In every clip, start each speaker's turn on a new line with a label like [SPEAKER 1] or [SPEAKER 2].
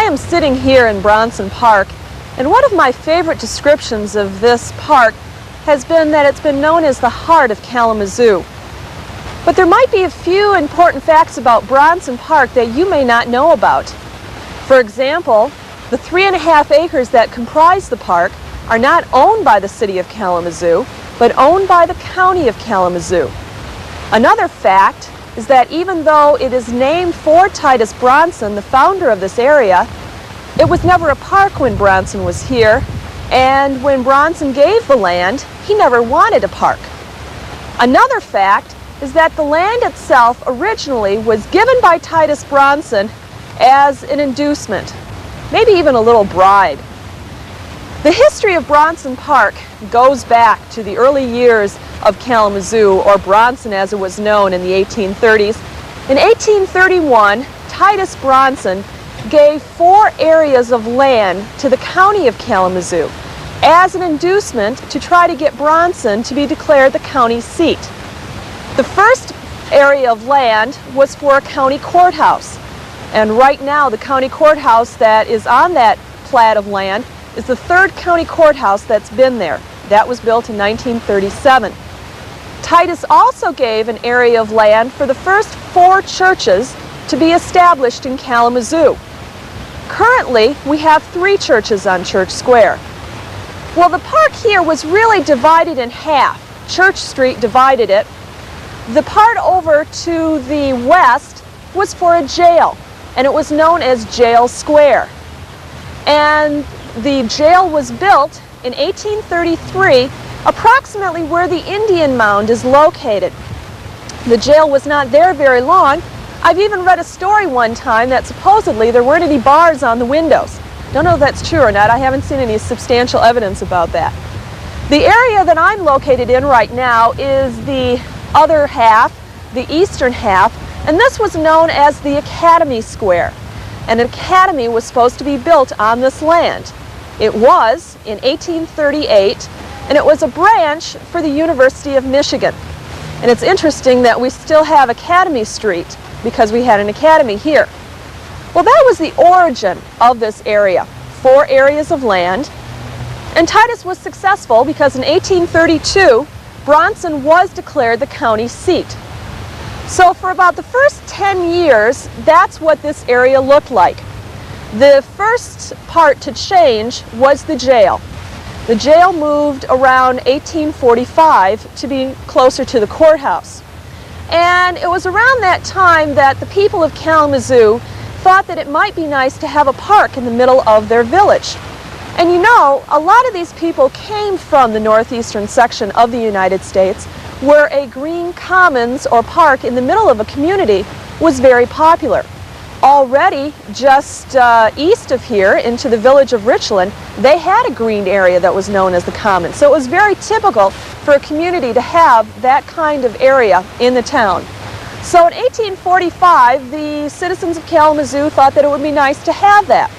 [SPEAKER 1] am sitting here in Bronson Park, and one of my favorite descriptions of this park has been that it's been known as the heart of Kalamazoo. But there might be a few important facts about Bronson Park that you may not know about. For example, the 3.5 acres that comprise the park are not owned by the city of Kalamazoo, but owned by the county of Kalamazoo. Another fact is that even though it is named for Titus Bronson, the founder of this area, it was never a park when Bronson was here, and when Bronson gave the land, he never wanted a park. Another fact is that the land itself originally was given by Titus Bronson as an inducement, maybe even a little bribe. The history of Bronson Park goes back to the early years of Kalamazoo, or Bronson as it was known, in the 1830s. In 1831, Titus Bronson gave 4 areas of land to the county of Kalamazoo as an inducement to try to get Bronson to be declared the county seat. The first area of land was for a county courthouse, and right now the county courthouse that is on that plat of land is the 3rd county courthouse that's been there. That was built in 1937. Titus also gave an area of land for the first 4 churches to be established in Kalamazoo. Currently, we have 3 churches on Church Square. Well, the park here was really divided in half. Church Street divided it. The part over to the west was for a jail, and it was known as Jail Square. And the jail was built in 1833, approximately where the Indian Mound is located. The jail was not there very long. I've even read a story one time that supposedly there weren't any bars on the windows. Don't know if that's true or not. I haven't seen any substantial evidence about that. The area that I'm located in right now is the other half, the eastern half, and this was known as the Academy Square. And an academy was supposed to be built on this land. It was in 1838, and it was a branch for the University of Michigan. And it's interesting that we still have Academy Street because we had an academy here. Well, that was the origin of this area, 4 areas of land. And Titus was successful because in 1832, Bronson was declared the county seat. So for about the first 10 years, that's what this area looked like. The first part to change was the jail. The jail moved around 1845 to be closer to the courthouse. And it was around that time that the people of Kalamazoo thought that it might be nice to have a park in the middle of their village. And you know, a lot of these people came from the northeastern section of the United States, where a green commons or park in the middle of a community was very popular. Already just east of here into the village of Richland, they had a green area that was known as the commons. So it was very typical for a community to have that kind of area in the town. So in 1845, the citizens of Kalamazoo thought that it would be nice to have that.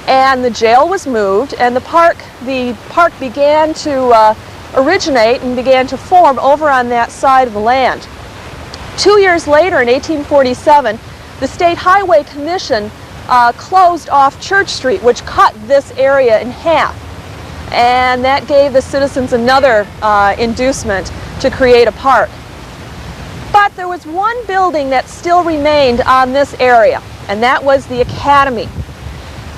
[SPEAKER 1] And the jail was moved, and the park began to originate and began to form over on that side of the land. 2 years later, in 1847, the State Highway Commission closed off Church Street, which cut this area in half. And that gave the citizens another inducement to create a park. But there was one building that still remained on this area, and that was the Academy.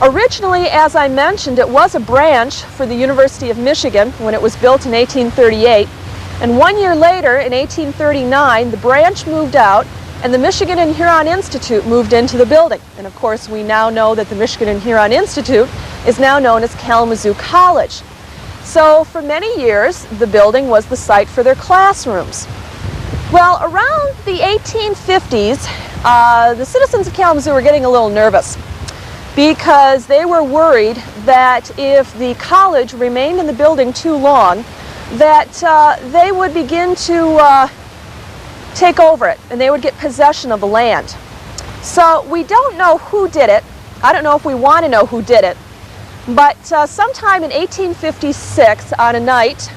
[SPEAKER 1] Originally, as I mentioned, it was a branch for the University of Michigan when it was built in 1838. And 1 year later, in 1839, the branch moved out and the Michigan and Huron Institute moved into the building. And of course, we now know that the Michigan and Huron Institute is now known as Kalamazoo College. So for many years, the building was the site for their classrooms. Well, around the 1850s, the citizens of Kalamazoo were getting a little nervous, because they were worried that if the college remained in the building too long, that they would begin to take over it, and they would get possession of the land. So we don't know who did it. I don't know if we want to know who did it. But sometime in 1856, on a night,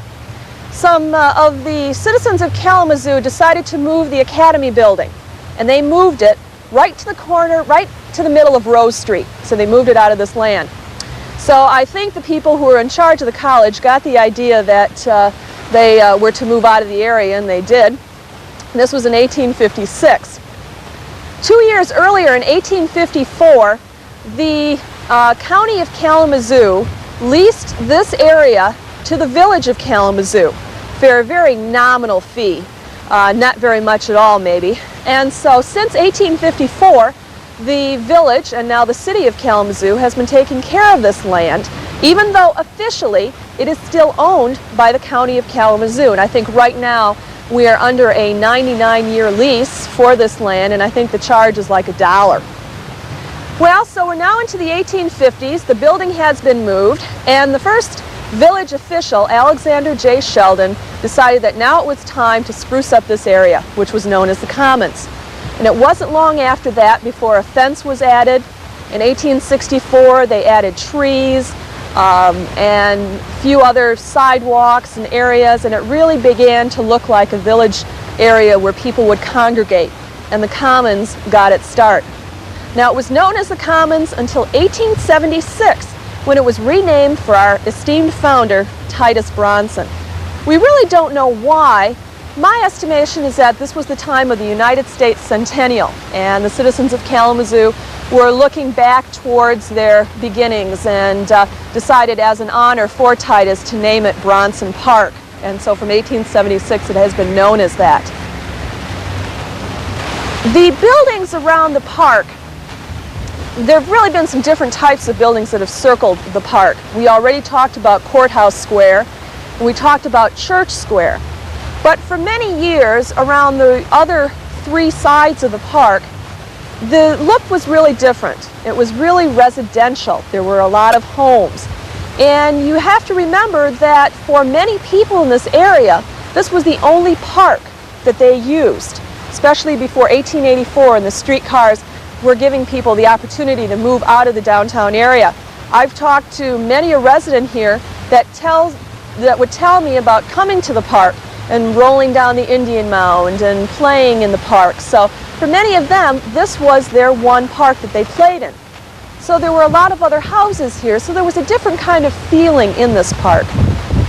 [SPEAKER 1] some of the citizens of Kalamazoo decided to move the Academy building. And they moved it right to the corner, right to the middle of Rose Street. So they moved it out of this land. So I think the people who were in charge of the college got the idea that they were to move out of the area, and they did. This was in 1856. 2 years earlier, in 1854, the county of Kalamazoo leased this area to the village of Kalamazoo for a very nominal fee, not very much at all maybe. And so since 1854, the village and now the city of Kalamazoo has been taking care of this land, even though officially it is still owned by the county of Kalamazoo. And I think right now we are under a 99-year lease for this land, and I think the charge is like $1. Well, so we're now into the 1850s. The building has been moved, and the first village official, Alexander J. Sheldon, decided that now it was time to spruce up this area, which was known as the Commons. And it wasn't long after that before a fence was added. In 1864, they added trees and a few other sidewalks and areas, and it really began to look like a village area where people would congregate, and the Commons got its start. Now, it was known as the Commons until 1876, when it was renamed for our esteemed founder, Titus Bronson. We really don't know why. My estimation is that this was the time of the United States Centennial, and the citizens of Kalamazoo were looking back towards their beginnings and decided as an honor for Titus to name it Bronson Park. And so from 1876 it has been known as that. The buildings around the park, there have really been some different types of buildings that have circled the park. We already talked about Courthouse Square, and we talked about Church Square. But for many years, around the other three sides of the park, the look was really different. It was really residential. There were a lot of homes. And you have to remember that for many people in this area, this was the only park that they used, especially before 1884, and the streetcars were giving people the opportunity to move out of the downtown area. I've talked to many a resident here that would tell me about coming to the park and rolling down the Indian Mound and playing in the park. So for many of them, this was their one park that they played in. So there were a lot of other houses here, so there was a different kind of feeling in this park.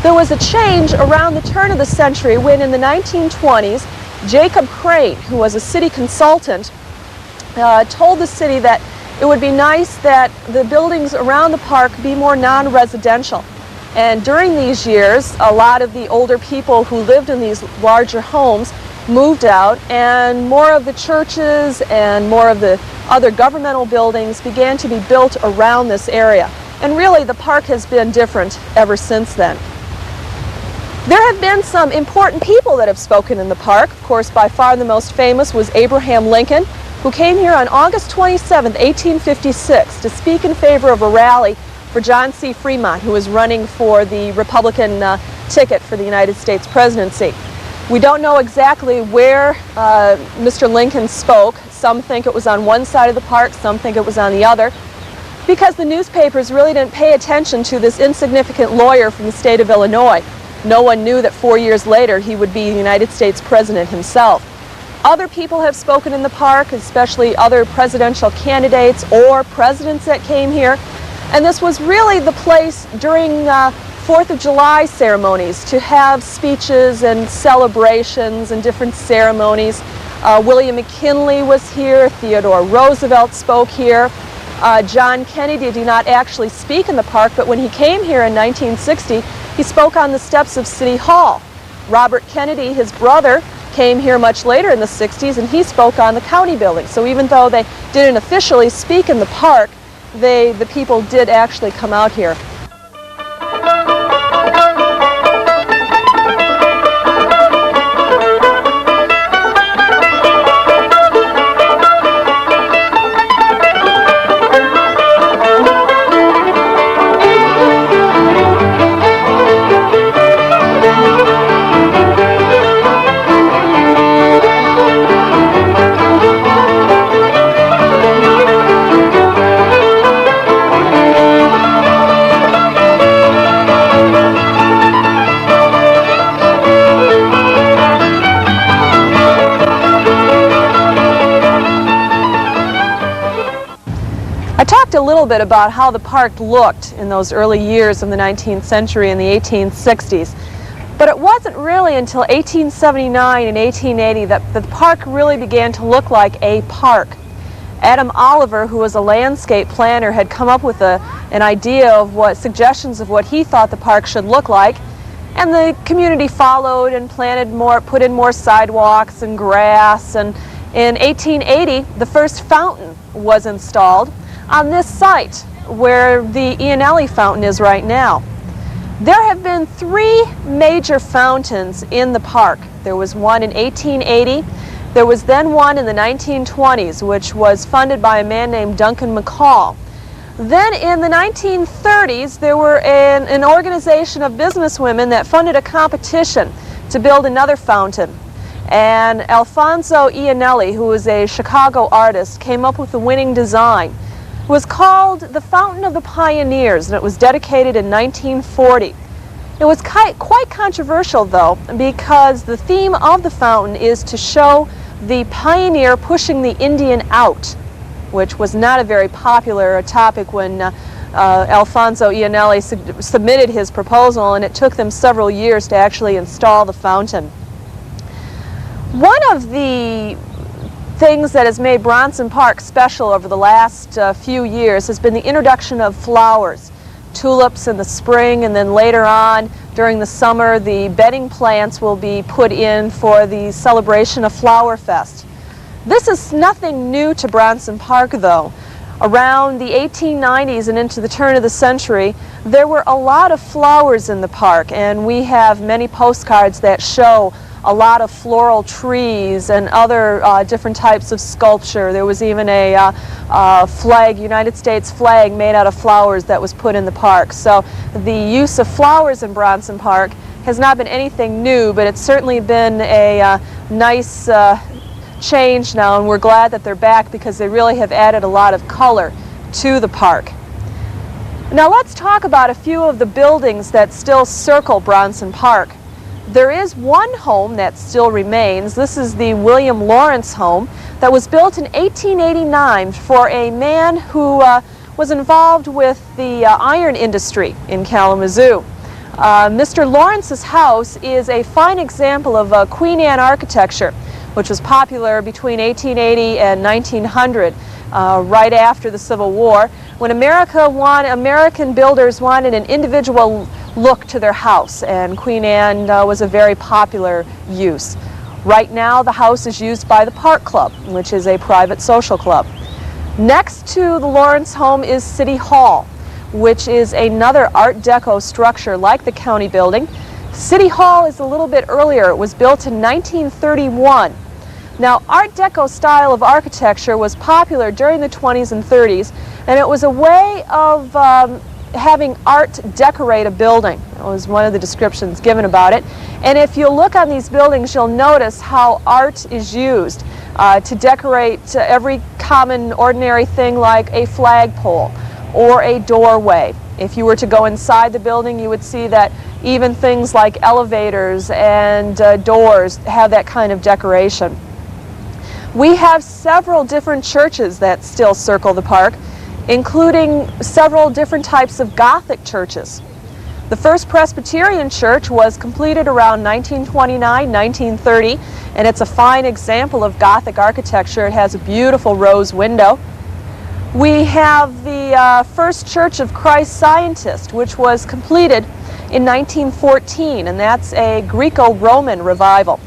[SPEAKER 1] There was a change around the turn of the century when in the 1920s, Jacob Crane, who was a city consultant, told the city that it would be nice that the buildings around the park be more non-residential. And during these years, a lot of the older people who lived in these larger homes moved out, and more of the churches and more of the other governmental buildings began to be built around this area. And really, the park has been different ever since then. There have been some important people that have spoken in the park. Of course, by far the most famous was Abraham Lincoln, who came here on August 27, 1856, to speak in favor of a rally for John C. Fremont, who was running for the Republican ticket for the United States presidency. We don't know exactly where Mr. Lincoln spoke. Some think it was on one side of the park, some think it was on the other, because the newspapers really didn't pay attention to this insignificant lawyer from the state of Illinois. No one knew that 4 years later he would be the United States president himself. Other people have spoken in the park, especially other presidential candidates or presidents that came here. And this was really the place during 4th of July ceremonies to have speeches and celebrations and different ceremonies. William McKinley was here, Theodore Roosevelt spoke here. John Kennedy did not actually speak in the park, but when he came here in 1960, he spoke on the steps of City Hall. Robert Kennedy, his brother, came here much later in the 60s, and he spoke on the county building. So even though they didn't officially speak in the park, the people did actually come out here. you a little bit about how the park looked in those early years of the 19th century in the 1860s. But it wasn't really until 1879 and 1880 that the park really began to look like a park. Adam Oliver, who was a landscape planner, had come up with an idea of suggestions of what he thought the park should look like, and the community followed and put in more sidewalks and grass, and in 1880 the first fountain was installed on this site where the Iannelli fountain is right now. There have been 3 major fountains in the park. There was one in 1880. There was then one in the 1920s, which was funded by a man named Duncan McCall. Then in the 1930s, there were an organization of businesswomen that funded a competition to build another fountain. And Alfonso Iannelli, who was a Chicago artist, came up with the winning design. It was called the Fountain of the Pioneers, and it was dedicated in 1940. It was quite controversial, though, because the theme of the fountain is to show the pioneer pushing the Indian out, which was not a very popular topic when Alfonso Iannelli submitted his proposal, and it took them several years to actually install the fountain. One of the things that has made Bronson Park special over the last few years has been the introduction of flowers. Tulips in the spring, and then later on during the summer the bedding plants will be put in for the celebration of Flower Fest. This is nothing new to Bronson Park, though. Around the 1890s and into the turn of the century, there were a lot of flowers in the park, and we have many postcards that show a lot of floral trees and other different types of sculpture. There was even a flag, United States flag, made out of flowers that was put in the park. So the use of flowers in Bronson Park has not been anything new, but it's certainly been a nice change now, and we're glad that they're back because they really have added a lot of color to the park. Now let's talk about a few of the buildings that still circle Bronson Park. There is one home that still remains. This is the William Lawrence home that was built in 1889 for a man who was involved with the iron industry in Kalamazoo. Mr. Lawrence's house is a fine example of Queen Anne architecture, which was popular between 1880 and 1900, right after the Civil War, when American builders wanted an individual look to their house, and Queen Anne was a very popular use. Right now the house is used by the Park Club, which is a private social club. Next to the Lawrence home is City Hall, which is another Art Deco structure like the county building. City Hall is a little bit earlier. It was built in 1931. Now, Art Deco style of architecture was popular during the 20s and 30s, and it was a way of having art decorate a building. That was one of the descriptions given about it. And if you look on these buildings, you'll notice how art is used to decorate every common, ordinary thing like a flagpole or a doorway. If you were to go inside the building, you would see that even things like elevators and doors have that kind of decoration. We have several different churches that still circle the park, including several different types of Gothic churches. The First Presbyterian Church was completed around 1929, 1930, and it's a fine example of Gothic architecture. It has a beautiful rose window. We have the First Church of Christ Scientist, which was completed in 1914, and that's a Greco-Roman revival.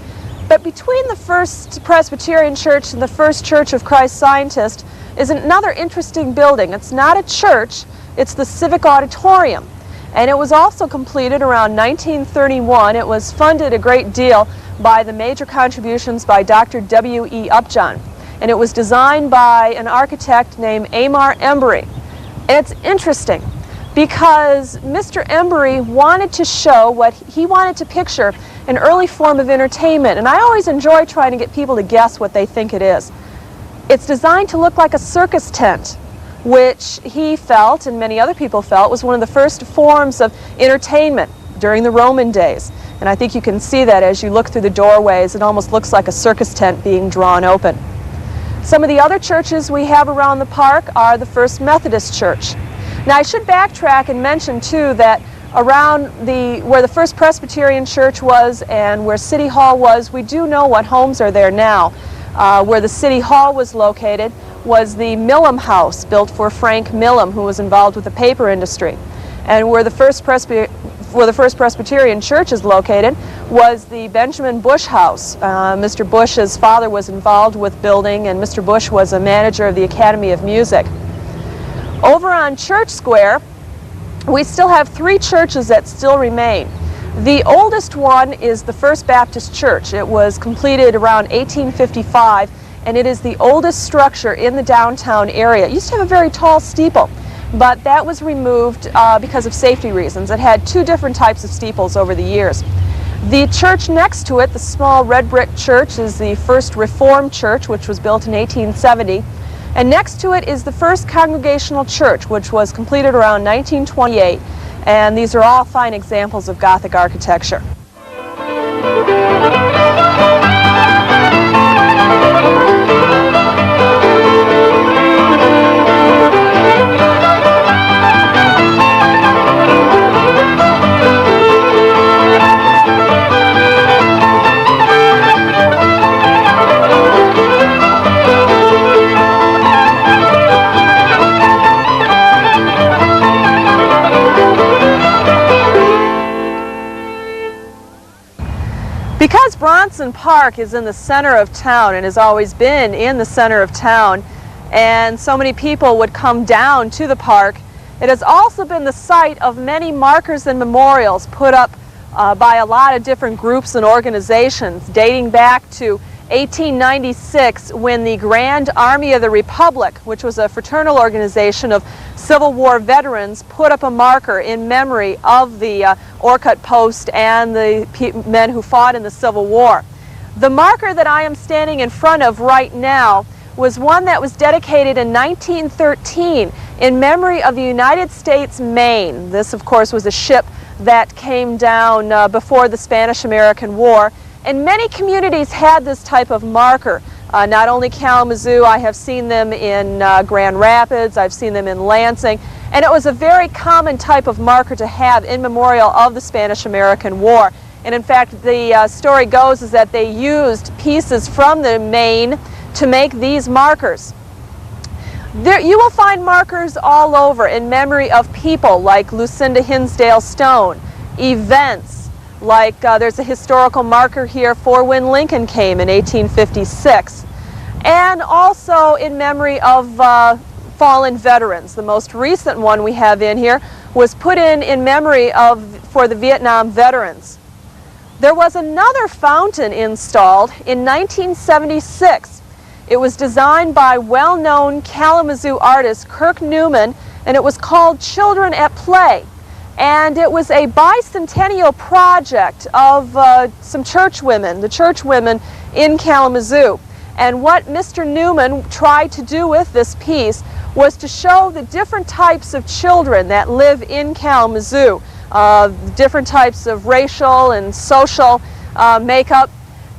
[SPEAKER 1] But between the First Presbyterian Church and the First Church of Christ Scientist is another interesting building. It's not a church, it's the Civic Auditorium. And it was also completed around 1931. It was funded a great deal by the major contributions by Dr. W.E. Upjohn. And it was designed by an architect named Amar Embry. And it's interesting because Mr. Embry wanted to show what he wanted to picture an early form of entertainment. And I always enjoy trying to get people to guess what they think it is. It's designed to look like a circus tent, which he felt, and many other people felt, was one of the first forms of entertainment during the Roman days. And I think you can see that as you look through the doorways. It almost looks like a circus tent being drawn open. Some of the other churches we have around the park are the First Methodist Church. Now I should backtrack and mention too that around where the First Presbyterian Church was and where City Hall was, we do know what homes are there now. Where the City Hall was located was the Millam House, built for Frank Millam, who was involved with the paper industry. And where the First Presbyterian Church is located was the Benjamin Bush House. Mr. Bush's father was involved with building, and Mr. Bush was a manager of the Academy of Music. Over on Church Square, we still have 3 churches that still remain. The oldest one is the First Baptist Church. It was completed around 1855, and it is the oldest structure in the downtown area. It used to have a very tall steeple, but that was removed because of safety reasons. It had 2 different types of steeples over the years. The church next to it, the small red brick church, is the First Reformed Church, which was built in 1870. And next to it is the First Congregational Church, which was completed around 1928. And these are all fine examples of Gothic architecture. Because Bronson Park is in the center of town and has always been in the center of town, and so many people would come down to the park, it has also been the site of many markers and memorials put up by a lot of different groups and organizations, dating back to 1896 when the Grand Army of the Republic, which was a fraternal organization of Civil War veterans, put up a marker in memory of the Orcutt Post and the men who fought in the Civil War. The marker that I am standing in front of right now was one that was dedicated in 1913 in memory of the United States Maine. This, of course, was a ship that came down before the Spanish-American War. And many communities had this type of marker. Not only Kalamazoo, I have seen them in Grand Rapids, I've seen them in Lansing, and it was a very common type of marker to have in memorial of the Spanish-American War. And in fact, the story goes is that they used pieces from the Maine to make these markers. You will find markers all over in memory of people like Lucinda Hinsdale Stone, events, like there's a historical marker here for when Lincoln came in 1856, and also in memory of fallen veterans. The most recent one we have in here was put in memory for the Vietnam veterans. There was another fountain installed in 1976. It was designed by well-known Kalamazoo artist Kirk Newman, and it was called Children at Play. And it was a bicentennial project of some churchwomen, the churchwomen in Kalamazoo. And what Mr. Newman tried to do with this piece was to show the different types of children that live in Kalamazoo, different types of racial and social makeup.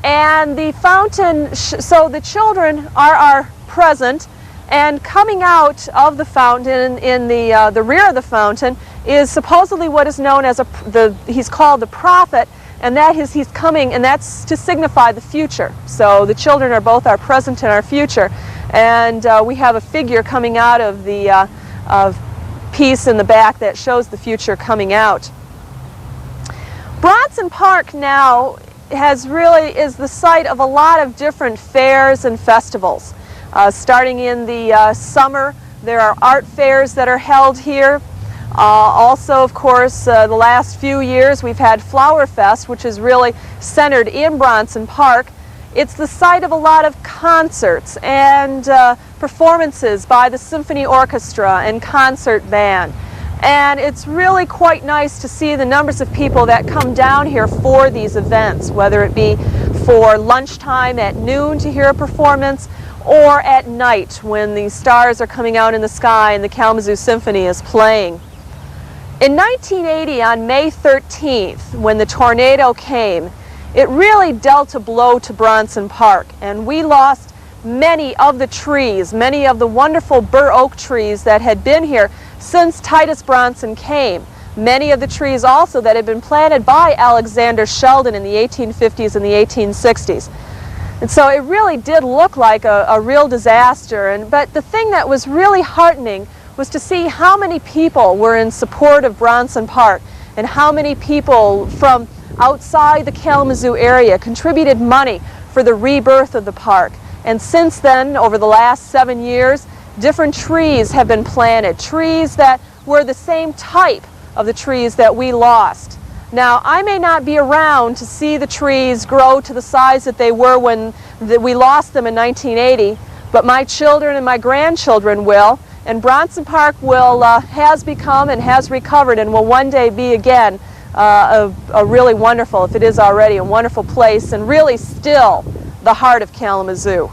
[SPEAKER 1] And the fountain, so the children are present, and coming out of the fountain in the rear of the fountain is supposedly what is known as he's called the prophet, and that is he's coming, and that's to signify the future. So the children are both our present and our future, and we have a figure coming out of the piece in the back that shows the future coming out. Bronson Park now is the site of a lot of different fairs and festivals. Starting in the summer, there are art fairs that are held here. Also, of course, the last few years we've had Flower Fest, which is really centered in Bronson Park. It's the site of a lot of concerts and performances by the symphony orchestra and concert band. And it's really quite nice to see the numbers of people that come down here for these events, whether it be for lunchtime at noon to hear a performance, or at night when the stars are coming out in the sky and the Kalamazoo Symphony is playing. In 1980, on May 13th, when the tornado came, it really dealt a blow to Bronson Park, and we lost many of the trees, many of the wonderful bur oak trees that had been here since Titus Bronson came. Many of the trees also that had been planted by Alexander Sheldon in the 1850s and the 1860s. And so it really did look like a real disaster. But the thing that was really heartening was to see how many people were in support of Bronson Park and how many people from outside the Kalamazoo area contributed money for the rebirth of the park. And since then, over the last 7 years, different trees have been planted, trees that were the same type of the trees that we lost. Now, I may not be around to see the trees grow to the size that they were when we lost them in 1980, but my children and my grandchildren will, and Bronson Park has become and has recovered and will one day be again a really wonderful, if it is already, a wonderful place and really still the heart of Kalamazoo.